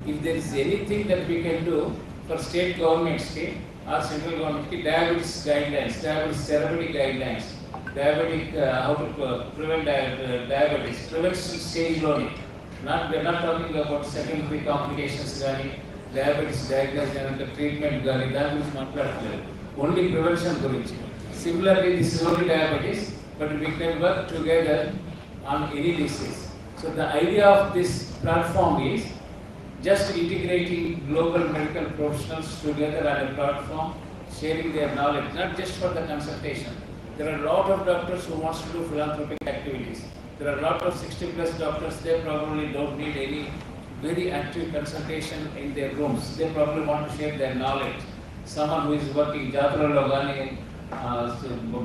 if there is anything that we can do for state governments or central government, diabetes guidelines, diabetes therapeutic guidelines, how to prevent diabetes, prevention stage only. We are not talking about secondary complications, diabetes diagnosis, treatment, only prevention. Similarly, this is only diabetes, but we can work together on any disease. So the idea of this platform is just integrating global medical professionals together on a platform, sharing their knowledge, not just for the consultation. There are a lot of doctors who want to do philanthropic activities. There are a lot of 60+ doctors, they probably don't need any very active consultation in their rooms. They probably want to share their knowledge. Someone who is working Jatralo Gani,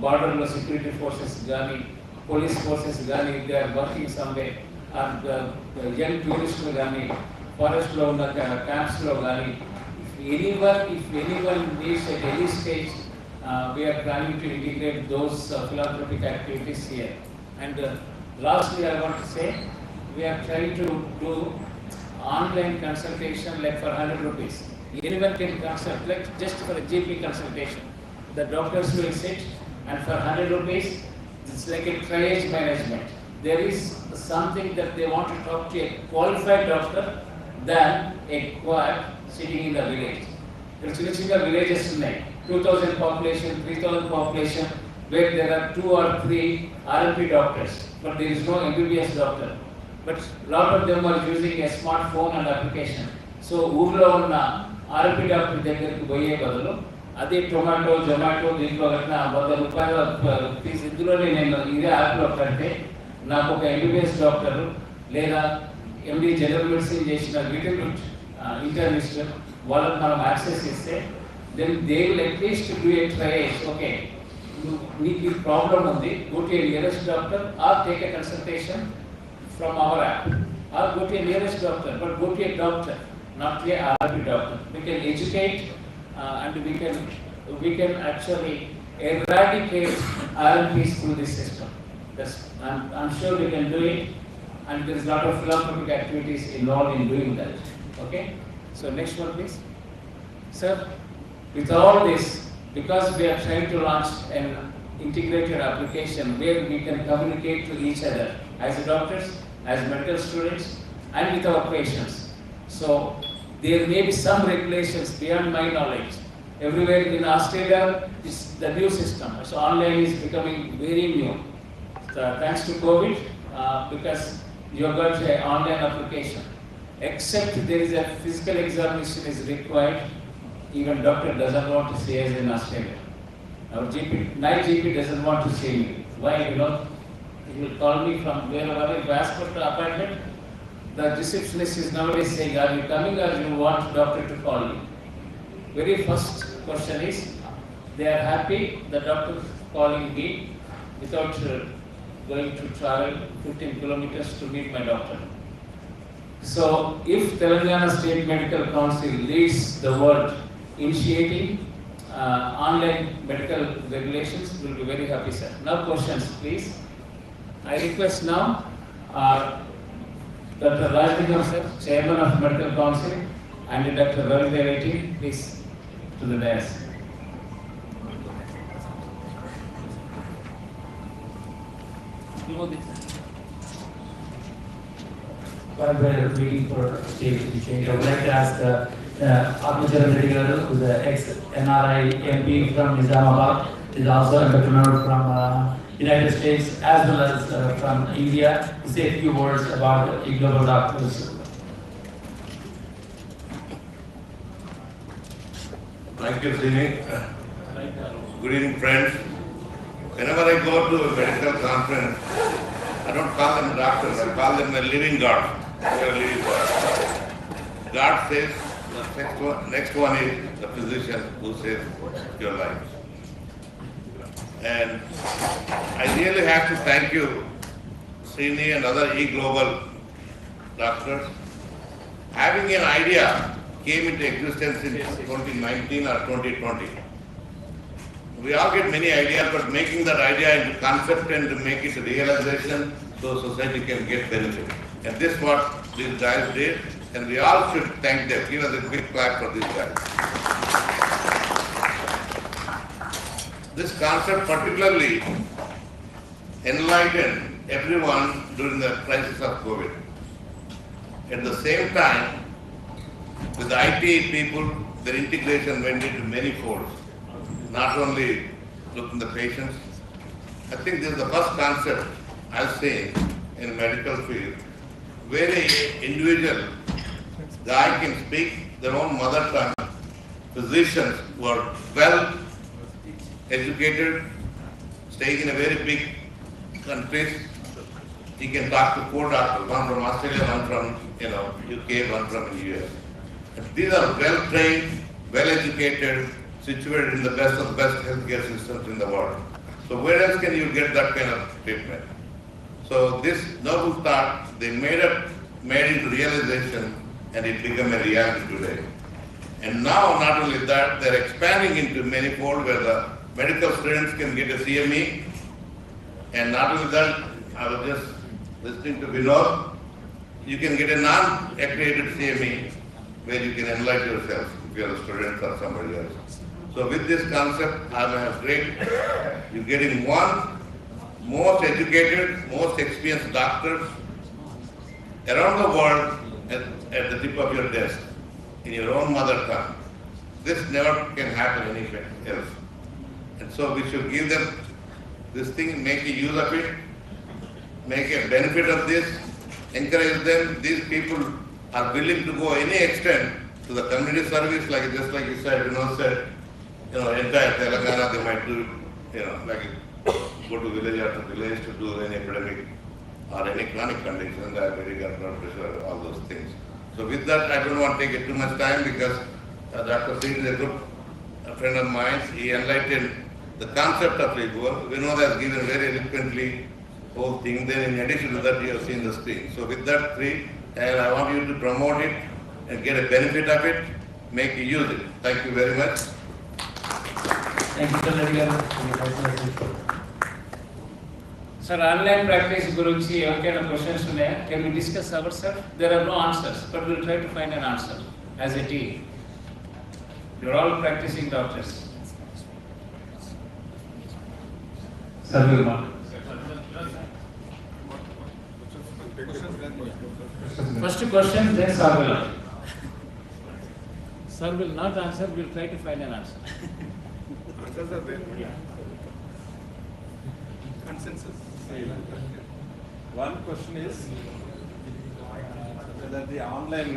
border security forces Gani, police forces Gani, they are working somewhere, and young tourists Gani, forest lo camps lo Gani. If anyone needs at any stage, we are planning to integrate those philanthropic activities here. And lastly, I want to say, we are trying to do online consultation like for 100 rupees. Anyone can consult, like just for a GP consultation. The doctors will sit, and for 100 rupees, it's like a triage management. There is something that they want to talk to a qualified doctor than a quack sitting in the village. There are villages tonight, 2,000 population, 3,000 population, where there are 2 or 3 RMP doctors, but there is no MBBS doctor. But a lot of them are using a smartphone and application. So, ఊర్లో ఉన్న RMP doctor దగ్గరికి పోయే బదులు అదే tomato Zomato దీంట్లో కట్టిన 100 రూపాయల fee ఇందులోనే నేను ఇదే యాప్లో కడితే నాకు ఒక MBBS డాక్టర్ లేదా MD జనరల్ మెడిసిన్ చేసిన లిటిల్ ఇంటర్నిస్ట్ వాళ్ళకి మనం యాక్సెస్ ఇస్తే then they will at least do a trial. Okay, మీకు ఈ ప్రాబ్లం ఉంది, go to a nearest doctor or take a consultation from our app, or go to a nearest doctor, but go to a doctor, not to a RP doctor. We can educate and we can actually eradicate RMPs through this system. I'm sure we can do it, and there is a lot of philanthropic activities involved in doing that. Okay, so next one please. Sir, with all this, because we are trying to launch an integrated application where we can communicate to each other as doctors, as medical students, and with our patients. So there may be some regulations beyond my knowledge. Everywhere in Australia, it's the new system. So online is becoming very new. So thanks to COVID, because you have got an online application. Except there is a physical examination is required, even doctor doesn't want to see us in Australia. Our night GP doesn't want to see me. Why? He will call me from wherever. If I ask for the appointment, the receptionist is nowadays saying, are you coming or you want doctor to call you? Very first question is, they are happy the doctor calling me without going to travel 15 kilometers to meet my doctor. So if Telangana State Medical Council leads the world initiating online medical regulations, we'll be very happy, sir. Now questions, please. I request now Dr. Rajnigam sir, Chairman of Medical Council, and Dr. Ravi Devati, please, to the dais. While we're waiting for David to change, I would like to ask Abhijit Reddy, who is an ex-NRI MP from Nizamabad, is also an entrepreneur from United States as well as from India, to say a few words about eGlobalDoctors. Thank you, Srini. Good evening, friends. Whenever I go to a medical conference, I don't call them doctors, I call them a living God. They are a living God. God says, the next one is the physician who saves your life. And I really have to thank you, Srini and other eGlobalDoctors. Having an idea came into existence in 2019 or 2020. We all get many ideas, but making that idea into concept and to make it a realization so society can get benefit. And this is what these guys did. And we all should thank them. Give us a big clap for these guys. This concept particularly enlightened everyone during the crisis of COVID. At the same time, with the IT people, their integration went into many folds. Not only looking at the patients. I think this is the first concept I've seen in medical field where an individual guy can speak their own mother tongue. Physicians who are well educated, staying in a very big countries, he can talk to 4 doctors, one from Australia, one from UK, one from the US. And these are well trained, well educated, situated in the best of the best healthcare systems in the world. So where else can you get that kind of treatment? So this noble thought, they made into realization, and it became a reality today. And now, not only that, they're expanding into many folds where the medical students can get a CME. And not only that, I was just listening to Vinod, you can get a non-accredited CME where you can enlighten yourself if you're a student or somebody else. So with this concept, I'm great. You're getting one most educated, most experienced doctors around the world at the tip of your desk, in your own mother tongue. This never can happen anywhere else. And so we should give them this thing, make a use of it, make a benefit of this, encourage them. These people are willing to go any extent to the community service, just like you said, said, entire Telangana they might do, like go to village after village to do any epidemic or any chronic condition, diabetic or blood pressure, all those things. So with that, I don't want to take it too much time because Dr. Singh is a good friend of mine. He enlightened the concept of eGlobalDoctors. Vinod has given very eloquently whole thing. Then in addition to that, you have seen the screen. So with that and I want you to promote it and get a benefit of it, make you use it. Thank you very much. Thank you, Sir. Sir, online practice guరించి ఎవరికైనా questions ఉన్నాయా? Can we discuss ourselves? There are no answers, but we'll try to find an answer as a team. You're all practicing doctors. Sir, First question, then Sir will. Sir will not answer, we'll try to find an answer. Answers are there. Yeah. Consensus. One question is whether the online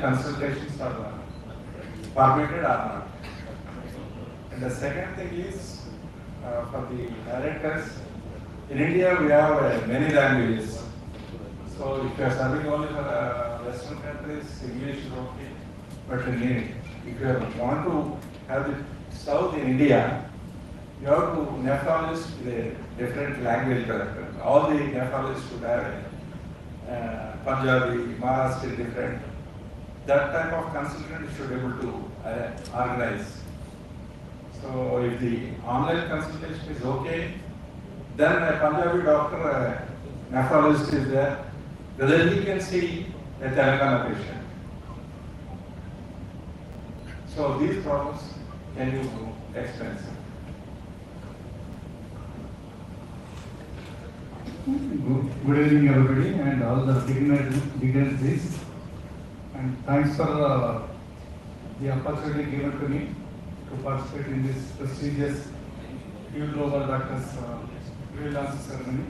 consultations are permitted or not. And the second thing is for the directors, in India we have many languages. So if you are serving only for Western countries, English is okay. But if you want to have it served in India, you have to nephrologist with a different language character. All the nephrologists should have Punjabi, Maharashtra different. That type of consultant you should be able to organize. So if the online consultation is okay, then a Punjabi doctor, nephrologist is there, whether he can see a Telangana patient. So these problems can you explain? Good evening, everybody, and all the dignitaries. And thanks for the opportunity given to me to participate in this prestigious eGlobalDoctors launch ceremony.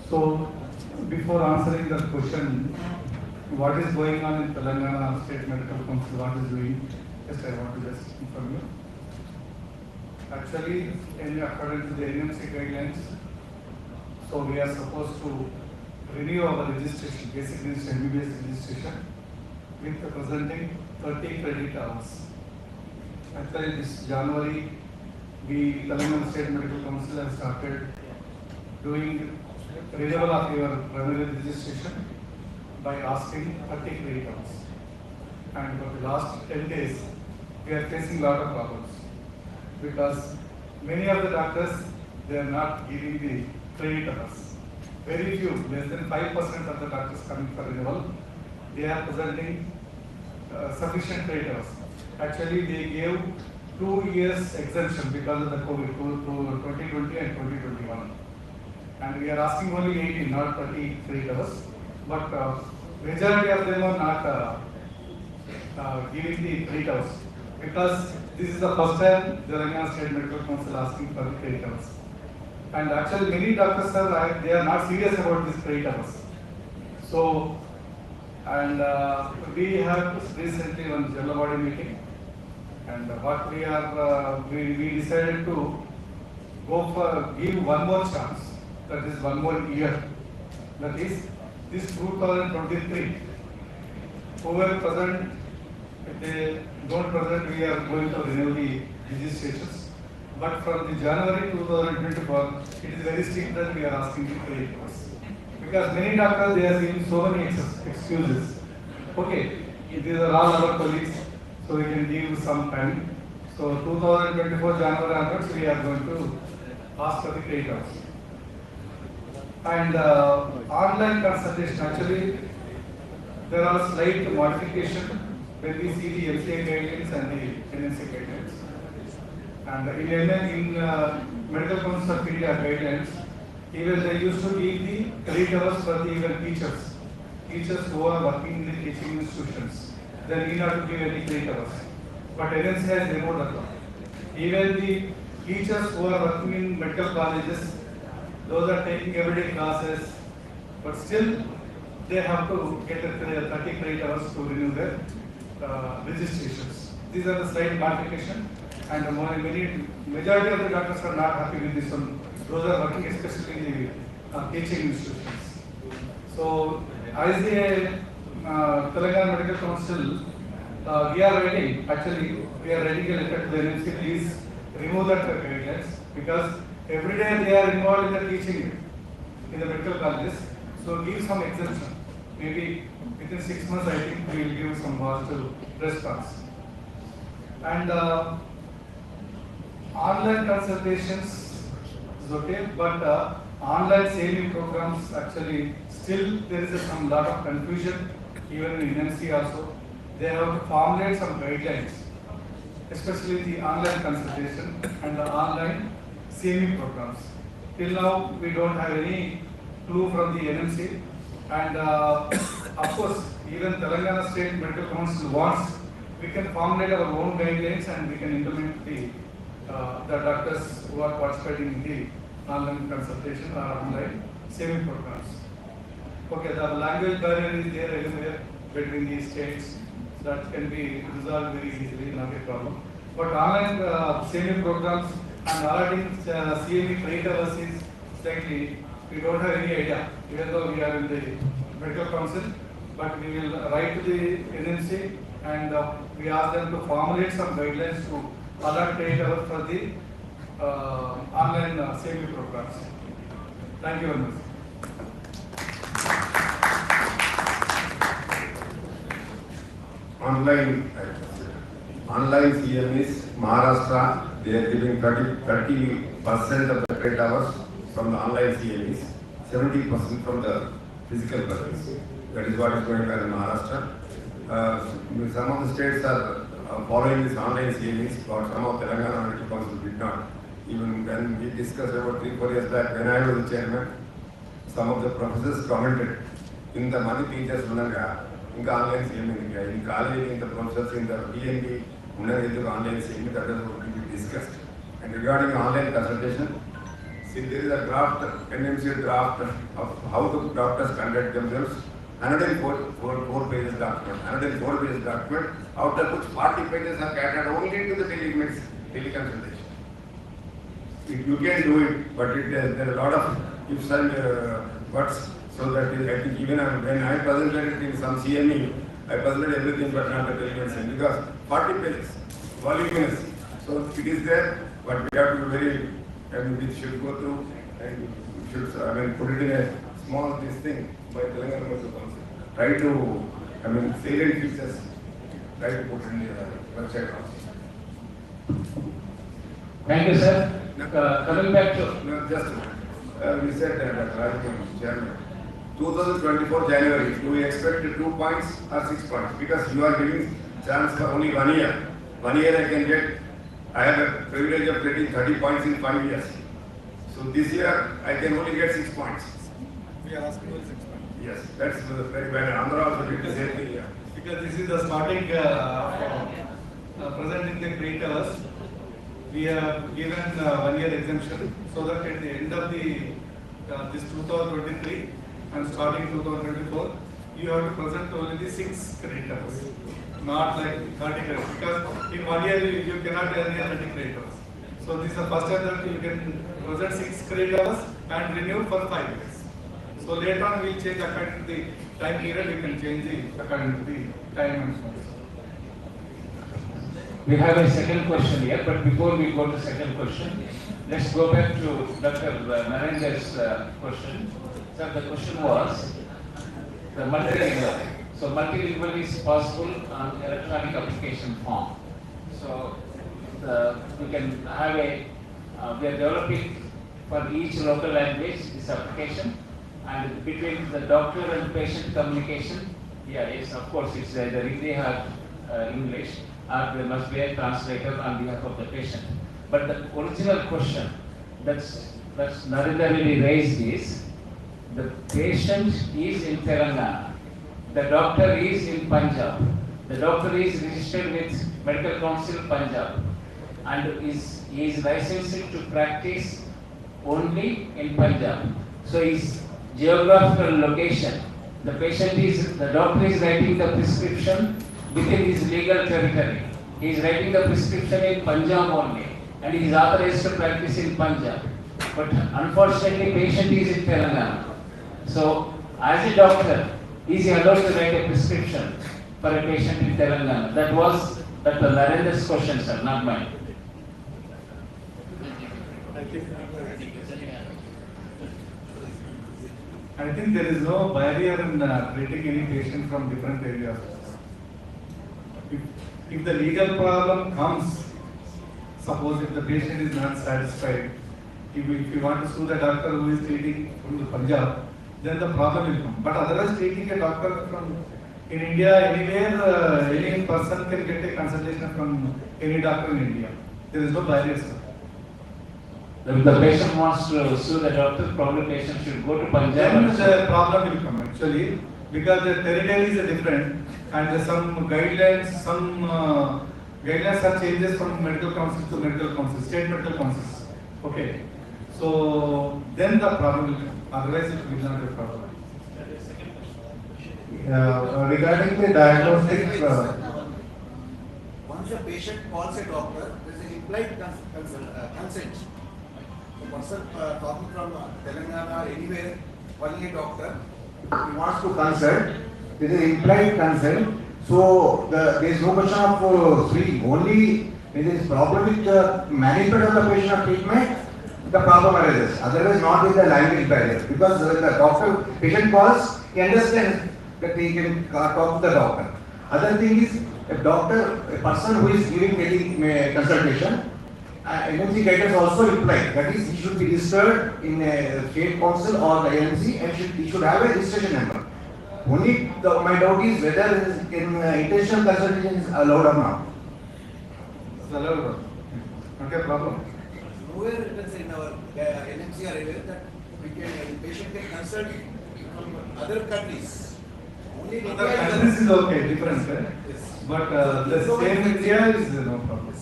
So, before answering the question, what is going on in Telangana State Medical Council, what is doing, yes, I want to just inform you. Actually, according to the NMC guidelines, so we are supposed to renew our registration, basic MBBS registration, with presenting 30 credit hours. Actually, this January, the Telangana State Medical Council has started doing renewal of your primary registration by asking 30 credit hours. And for the last 10 days, we are facing a lot of problems because many of the doctors, they are not giving the credit hours. very few, less than 5% of the doctors coming for renewal, they are presenting sufficient credit hours. Actually, they gave 2 years exemption because of the COVID to 2020 and 2021. And we are asking only 18, not 30 credit hours. But majority of them are not giving the credit hours because this is the first time the Telangana State Medical Council asking for the credit hours. And actually, many doctors they are not serious about this credit hours. So, and we have recently one general body meeting, and what we are we decided to give one more chance, that is one more year, that is this 2023. Whoever present, if they don't present, we are going to renew the registrations. But from the January 2024, it is very strict that we are asking the credit hours. Because many doctors, they are giving so many excuses. Okay, these are all our colleagues, so we can give some time. So 2024 January onwards, we are going to ask for the credit hours. And online consultation, actually, there are slight modification when we see the MCA guidelines and the NMC guidelines. And in Medical Council of India guidelines, even they used to give the credit hours for the even teachers who are working in the teaching institutions. They need not to give any credit hours. But NMC has removed that one. Even the teachers who are working in medical colleges, those are taking everyday classes, but still they have to get 30 credit hours to renew their registrations. These are the slight modification, and majority of the doctors are not happy with this one. Those are working especially in the teaching institutions. So, as the Telangana Medical Council, we are writing a letter to the NMC, please remove that guidelines, because every day they are involved in the teaching in the medical colleges. So give some exemption. Maybe within 6 months, I think we will give some positive response. And online consultations is okay, but online saving programs, actually still there is some lot of confusion even in NMC also. They have to formulate some guidelines, especially the online consultation and the online CME programs. Till now, we don't have any clue from the NMC, and of course, even Telangana State Medical Council wants, we can formulate our own guidelines and we can implement the doctors who are participating in the online consultation or online CME programs. Okay, the language barrier is there everywhere between the states. That can be resolved very easily, not a problem. But online CME programs and allotting CME credit hours is slightly, we don't have any idea, even though we are in the Medical Council, but we will write to the NMC and we ask them to formulate some guidelines to allot credit hours for the online CME programs. Thank you very much. Online CMEs, Maharashtra, they are giving 30% of the credit hours from the online CMEs, 70% from the physical persons. That is what is going on in Maharashtra. Some of the states are following this online CMEs, but some of Telangana Medical Council did not. Even when we discussed about 3-4 years back, when I was the chairman, some of the professors commented in the money teachers in online CME, in college, in the professors, in the DNB, online CME, that is what we discussed. And regarding online consultation, see, there is a draft, NMC draft of how the doctors conduct themselves, 104 pages document, 104 pages document, out of which 40 pages are catered only to the teleconsultation. You can do it, but there are a lot of ifs and buts, so that I think even when I presented it in some CME, I presented everything but not the telemedicine, because 40 pages, voluminous. So it is there, but we have to be very, we should go through and we should, put it in a small thing by Telangana Medical Council. Try to, salient features, try to put it in the website also. Thank you, sir. Coming back to... No, just a minute. we said that Chairman, 2024 January, do we expect 2 points or 6 points? Because you are giving chance for only 1 year. 1 year I can get, I have a privilege of getting 30 points in 5 years. So this year I can only get 6 points. We are asking for 6 points. Yes, that's very bad. Andhra also did the same thing here. Because this is the starting presenting the creators. We have given 1 year exemption so that at the end of the this 2023 and starting 2024, you have to present only the 6 creators, not like 30 credits. Because in 1 year you cannot earn 30 creators. So this is the first time that you can present 6 creators and renew for 5 years. So later on we'll change according to the time period. You can change it according to the time and so on. We have a second question here, but before we go to second question, let's go back to Dr. Narendra's question. So the question was the multilingual. So multilingual is possible on electronic application form. So we can have we are developing for each local language this application, and between the doctor and patient communication, yes, of course, it's either Hindi or English, or there must be a translator on behalf of the patient. But the original question that's Narendra really raised is, the patient is in Telangana, the doctor is in Punjab, the doctor is registered with Medical Council Punjab, and he is licensed to practice only in Punjab. So his geographical location, the doctor is writing the prescription within his legal territory. He is writing the prescription in Punjab only, and he is authorized to practice in Punjab. But unfortunately, patient is in Telangana. So, as a doctor, is he allowed to write a prescription for a patient in Telangana? That was Dr. Narendra's question, sir, not mine. I think there is no barrier in treating any patient from different areas. If the legal problem comes, suppose if the patient is not satisfied, if you want to sue the doctor who is treating from the Punjab, then the problem will come. But otherwise, treating a doctor from in India, anywhere, any person can get a consultation from any doctor in India. There is no barrier, sir. If the patient wants to sue the doctor, probably patient should go to Punjab. Then the problem will come actually, because the territories are different and some guidelines are changes from medical council to medical council, state medical councils. Okay. So then the problem will come. Otherwise it will not be a problem. Regarding the diagnostics, once a patient calls a doctor, there is an implied consent. The person talking from Telangana or anywhere, calling a doctor, he wants to consult, there is an implied consent. So there is no question of free. Only when there is problem with the management of the patient or treatment, the problem arises. Otherwise, not with the language barrier. Because when the patient calls, he understands that he can talk to the doctor. Other thing is, a person who is giving any consultation, NMC guidance also implies. That is, he should be registered in a state council or the NMC and he should have a registration number. Only my doubt is whether intentional consultation is allowed or not. It's allowed. Not a problem. Nowhere written in our NMC or anywhere that the patient can consult from other countries. Only in Other India countries is okay, different. Yes. But the same India is no problem.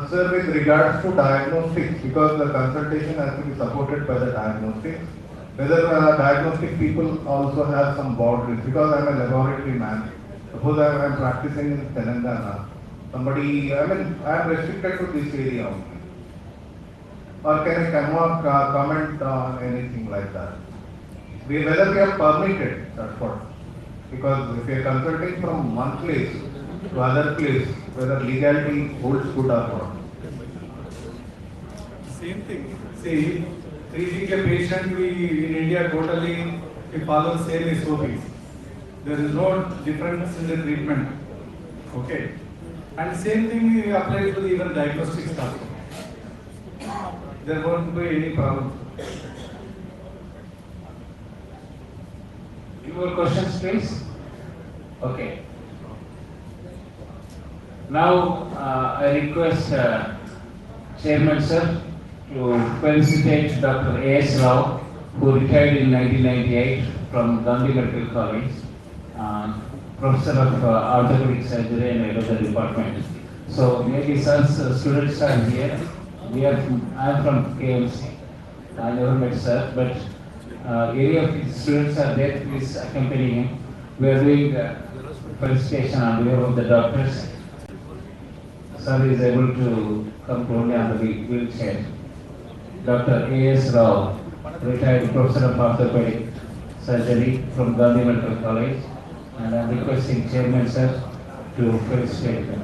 sir, with regards to diagnostics, because the consultation has to be supported by the diagnostics, whether diagnostic people also have some boundaries, because I am a laboratory man. Suppose I am practicing in Telangana, I am restricted to this area only. Or can I comment on anything like that? Whether we are permitted, that's what. Because if we are consulting from one place to other place, whether legality holds good or not. Same thing. See, treating a patient, in India totally we follow same SOPs. There is no difference in the treatment. Okay. And same thing we apply to the even diagnostics also. there won't be any problem. Your questions, please. Okay. Now I request Chairman Sir to felicitate Dr. A.S. Rao, who retired in 1998 from Gandhi Medical College, Professor of Orthopedic Surgery and Urology Department. So maybe sir's students are here. I am from KMC. I never met sir, but any of his students are there. Please accompany him. We are doing felicitation on behalf of the doctors. Sir is able to come only on the wheelchair. Dr. A.S. Rao, retired Professor of Orthopedic Surgery from Gandhi Medical College, and I am requesting Chairman Sir to felicitate him.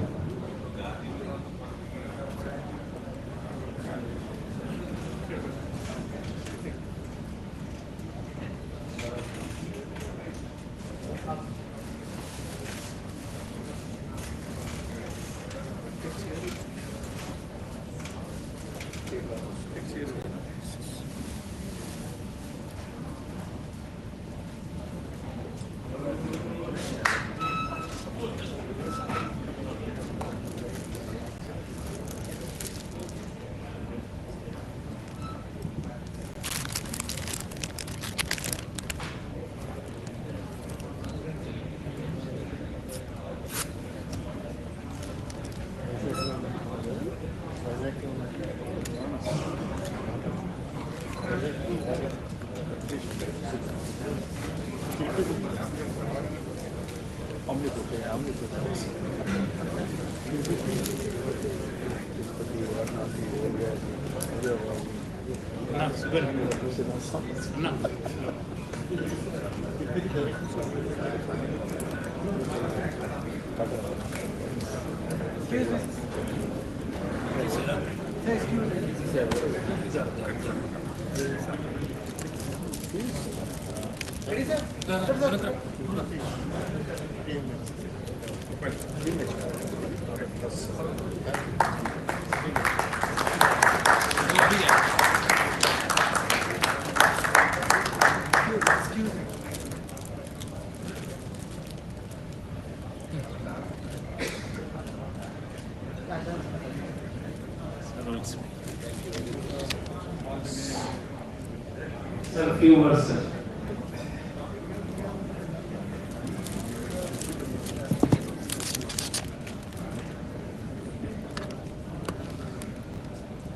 Sir, a few words, sir.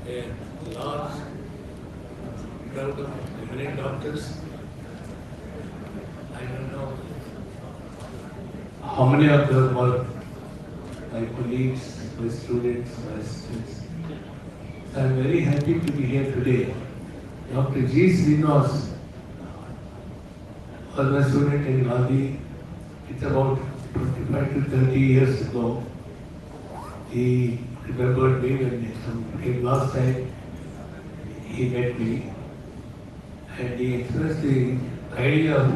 A large crowd of eminent doctors. I don't know how many of them were my colleagues, my students, my assistants. I am very happy to be here today. Dr. G. Srinivas was my student in Gandhi. It's about 25 to 30 years ago. He remembered me when he came last time. He met me and he expressed the idea of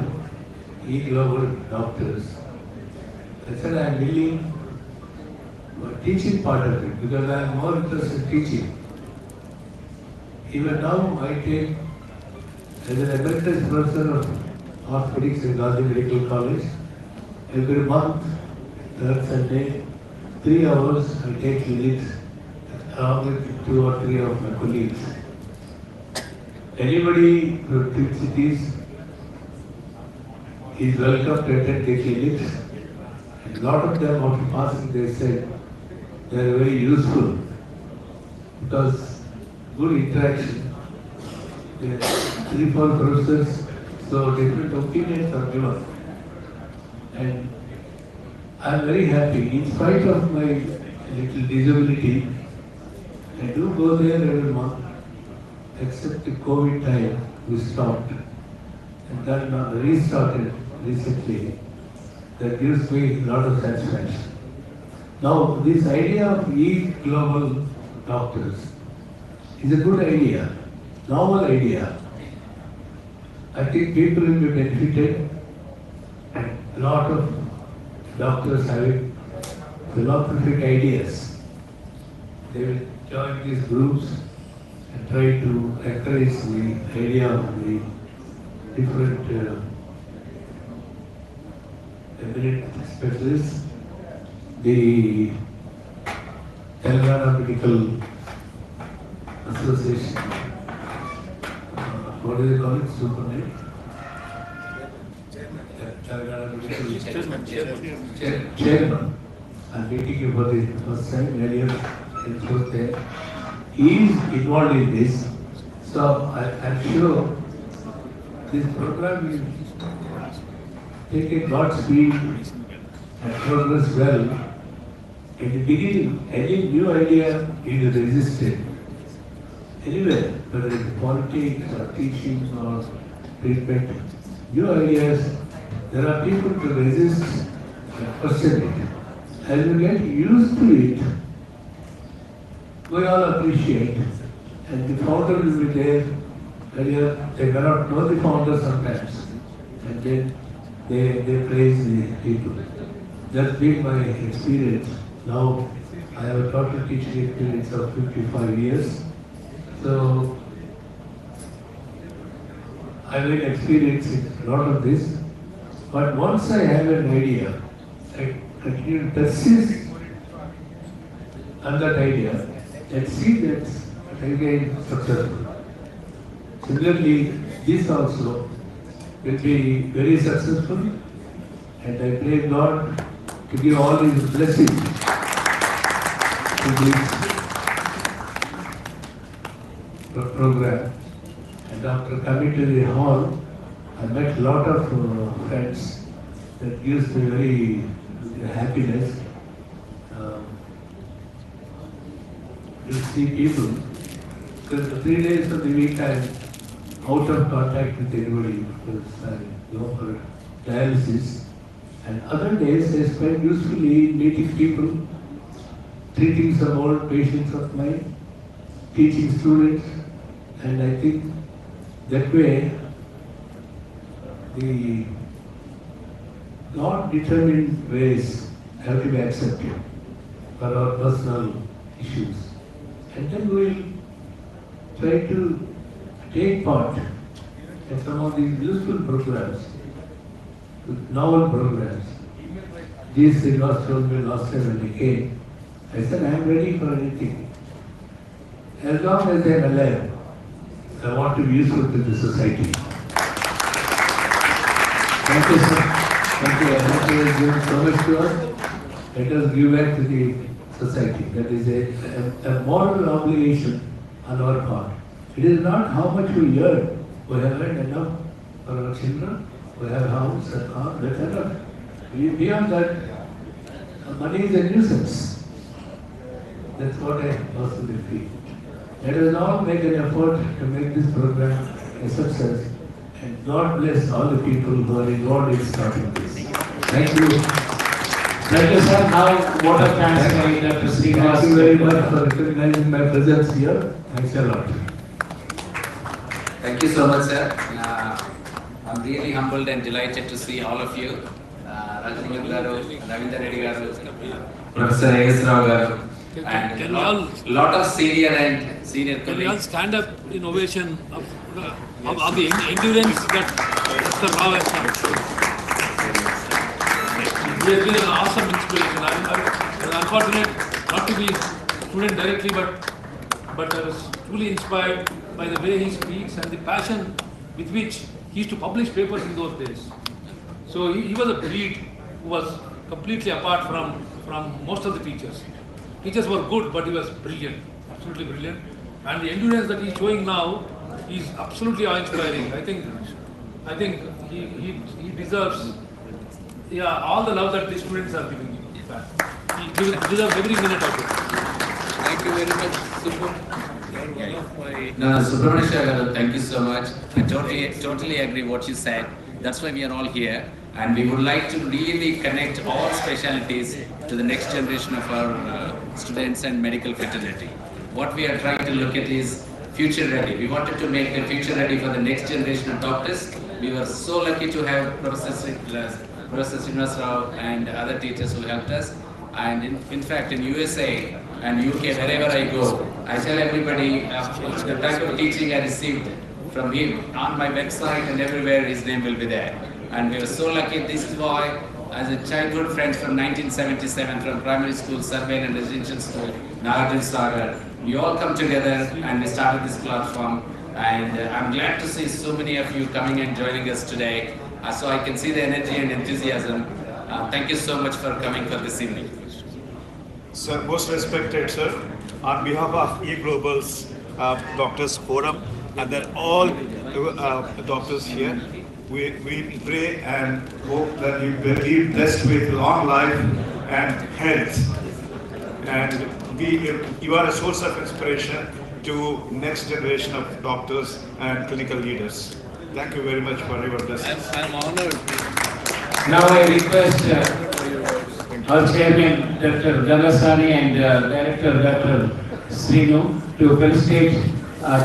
eGlobalDoctors. I said I am willing for teaching part of it because I am more interested in teaching. Even now I take as an emeritus professor of orthopedics in Gandhi Medical College. Every month, third Sunday, 3 hours I take units along with 2 or 3 of my colleagues. Anybody from big cities is welcome to attend the clinics. And a lot of them after passing they said they are very useful because good interaction. There are 3, 4 professors, so different opinions are given. And I am very happy, in spite of my little disability, I do go there every month, except the COVID time, we stopped. And then restarted recently. That gives me a lot of satisfaction. Now, this idea of eGlobalDoctors is a good idea, novel idea. I think people will be benefited and a lot of doctors having philanthropic ideas. They will join these groups and try to encourage the idea of the different eminent specialists. The Telangana Medical Association, what do they call it, Supernet? Telangana Medical Chairman. I'm meeting you for the first time earlier. It was there. He is involved in this, so I'm sure this program will take a God's speed and progress well. In the beginning, any new idea is resisted. Anywhere, whether it's politics or teaching or treatment, new ideas, there are people to resist and question it. As you get used to it, we all appreciate, and the founder will be there. Earlier, they cannot know the founder sometimes, and then they praise the people. That's been my experience. Now, I have a total teaching experience of 55 years. So, I've been experiencing a lot of this. But once I have an idea, I continue to persist on that idea and see that I get successful. Similarly, this also will be very successful, and I pray God to give all His blessings to this program. And after coming to the hall, I met a lot of friends that gives me very happiness to see people. Because the 3 days of the week I'm out of contact with anybody because I go for dialysis. And other days I spend usefully meeting people, treating some old patients of mine, teaching students, and I think that way the God-determined ways have to be accepted for our personal issues. And then we will try to take part in some of these useful programs, novel programs. This was told me last time when he came. I said, I am ready for anything. As long as I am alive, I want to be useful to the society. Thank you, sir. Thank you. I want to give so much to us. Let us give back to the society. That is a moral obligation on our part. It is not how much we earn. We have earned enough for our children. We have house and car. That's enough. Beyond that, money is a nuisance. That's what I personally feel. Let us all make an effort to make this program a success. And God bless all the people who are involved in starting this. Thank you. Thank you, sir. Now, vote of thanks by Dr. Srinivas. Thank you very much for recognizing my presence here. Thanks a lot. Thank you so much, sir. I'm really humbled and delighted to see all of you. Rajendra garu, Ravindra Reddy garu, Professor A.S. Rao garu, and Can lot of senior we all colleagues. stand up in ovation of the endurance that Dr. Rao has done? He has been an awesome inspiration. I was unfortunate not to be student directly, but I was truly inspired by the way he speaks and the passion with which he used to publish papers in those days. So he was a breed who was completely apart from most of the teachers. Teachers were good, but he was brilliant, absolutely brilliant. And the endurance that he is showing now is absolutely awe-inspiring. I think he deserves all the love that the students are giving him. In fact, he deserves every minute of it. Thank you very much, No, Subramanian garu, thank you so much. I totally agree what you said. That's why we are all here. And we would like to really connect all specialties to the next generation of our students and medical fraternity. What we are trying to look at is future ready. We wanted to make the future ready for the next generation of doctors. We were so lucky to have Professor Srinivas Rao and other teachers who helped us. And in fact, in USA and UK, wherever I go, I tell everybody the type of teaching I received from him on my website and everywhere, his name will be there. And we were so lucky. This boy, as a childhood friend from 1977 from primary school, Survey and residential school, Nagarjun Sagar, we all come together and we started this platform. And I'm glad to see so many of you coming and joining us today. So I can see the energy and enthusiasm. Thank you so much for coming for this evening. Sir, most respected sir, on behalf of eGlobal's Doctors Forum, and then all doctors here, we pray and hope that you will be blessed with long life and health. And you are a source of inspiration to next generation of doctors and clinical leaders. Thank you very much for your blessings. I'm honored. Now I request our chairman, Dr. Gangasani, and director, Dr. Srinu, to felicitate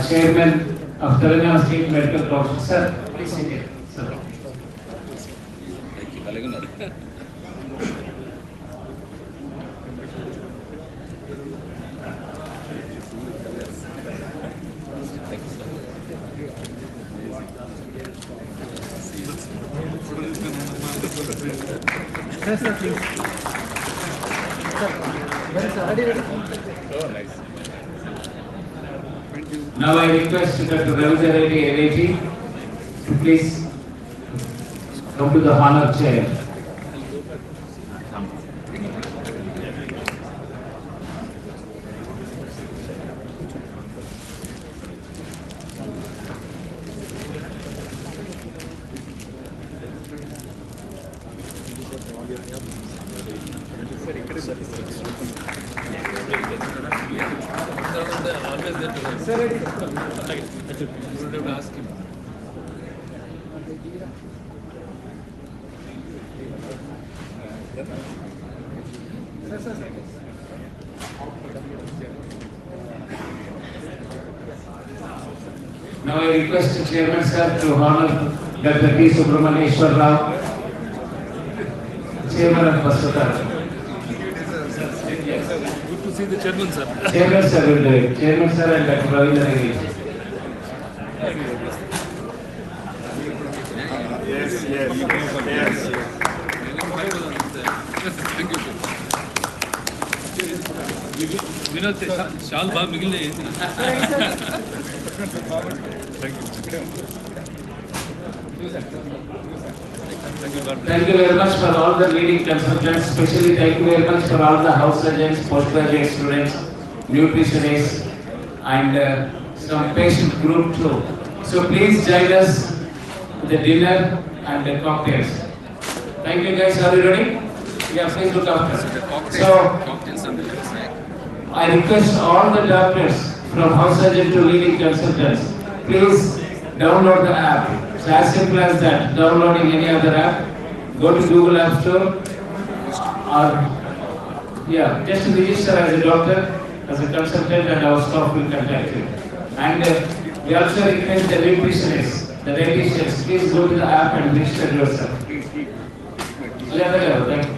chairman of Telangana State Medical Council. Sir, please sit here. Sir. Now I request Dr. Ravindra Reddy, LAT, to please come to the honor chair. Now I request the chairman sir to honor Dr. T. Subramanieshwar Rao, chairman of Baswata. Good to see the chairman, sir. Chairman sir will do it. Chairman sir and Dr. Ravindra Reddy. Yes. Thank you, sir. Vinod, shaal baag migilne. Thank you very much for all the leading consultants, especially thank you very much for all the house surgeons, postgraduate students, nutritionists, and some patient group too. So please join us for the dinner and the cocktails. Thank you guys. Are you ready? Yeah, please look after. So, Cocktails on the left side. I request all the doctors from house surgeon to leading consultants, please download the app. It's as simple as that. Downloading any other app, go to Google App Store, or just register as a doctor, as a consultant, and our staff will contact you. And we also request the nutritionists, the dietitians, please go to the app and register yourself. Thank you.